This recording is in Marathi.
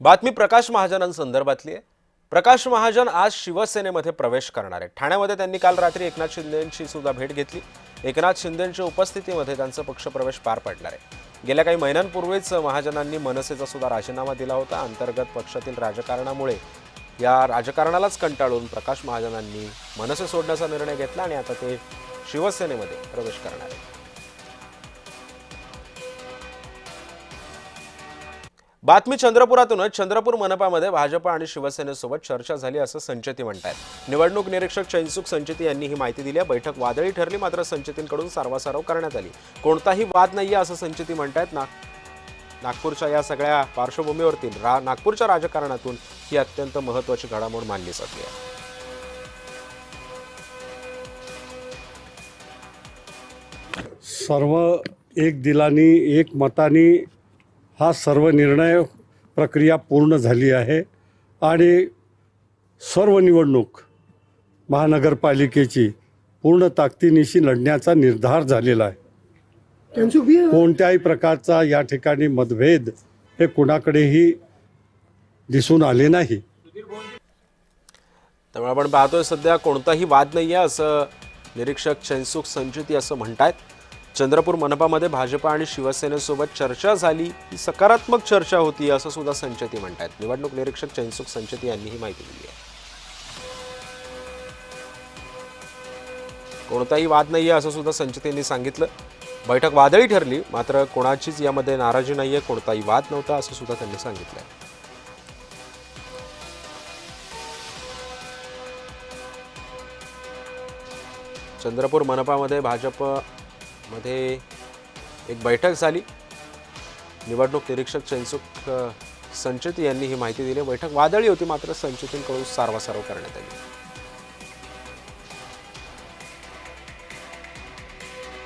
बातमी प्रकाश महाजनांसंदर्भातली आहे। प्रकाश महाजन आज शिवसेनेमध्ये प्रवेश करणार आहेत। ठाण्यामध्ये त्यांनी काल रात्री एकनाथ शिंदेंची सुद्धा भेट घेतली। एकनाथ शिंदेंच्या उपस्थितीमध्ये त्यांचा पक्षप्रवेश पार पडणार आहे। गेल्या काही महिन्यांपूर्वीच महाजनांनी मनसेचा सुद्धा राजीनामा दिला होता। अंतर्गत पक्षातील राजकारणामुळे या राजकारणालाच कंटाळून प्रकाश महाजनांनी मनसे सोडण्याचा निर्णय घेतला आणि आता ते शिवसेनेमध्ये प्रवेश करणार आहेत। बातमी चंद्रपुरातूनच। चंद्रपूर मनपामध्ये भाजप आणि शिवसेनेसोबत चर्चा झाली असं संचेती म्हणतात। निवडणूक निरीक्षक चैनसुख संचेती यांनी ही माहिती दिली आहे। बैठक वादळी ठरली, मात्र संचेतींकडून सारवासारव करण्यात आली। कोणताही वाद नाहीये असं संचेती म्हणतात। नागपूरच्या या सगळ्या पार्श्वभूमीवरती नागपूरच्या राजकारणातून ही अत्यंत महत्त्वाची घडामोड मानली जाते आहे। सर्व एक दिलानी एक मतानी हा सर्व निर्णय प्रक्रिया पूर्ण झाली आहे आणि सर्व निवडणूक महानगरपालिकेची पूर्ण ताकदीनिशी लढण्याचा निर्धार झालेला आहे। कोणत्याही प्रकारचा या ठिकाणी मतभेद हे कोणाकडेही दिसून आले नाही। त्यामुळे आपण पाहतोय सध्या कोणताही वाद नाहीये असं निरीक्षक चैनसुख संचेती असं म्हणतात। चंद्रपूर मनपामध्ये भाजप आणि शिवसेनेसोबत चर्चा झाली, ही सकारात्मक चर्चा होती असं सुद्धा संचेती म्हणतात। निवडणूक निरीक्षक चैनसुख संचेती यांनी ही माहिती दिली आहे। कोणताही वाद नाहीये असं सुद्धा संचेतींनी सांगितलं। बैठक वादळी ठरली, मात्र कोणाचीच यामध्ये नाराजी नाहीये, कोणताही वाद नव्हता असं सुद्धा त्यांनी सांगितलं। चंद्रपूर मनपामध्ये भाजपमध्ये एक बैठक झाली। निवडणूक निरीक्षक चैनसुख संचेती यांनी ही माहिती दिली। बैठक वादळी होती, मात्र संचेतींकडून सारवासारव करण्यात आली।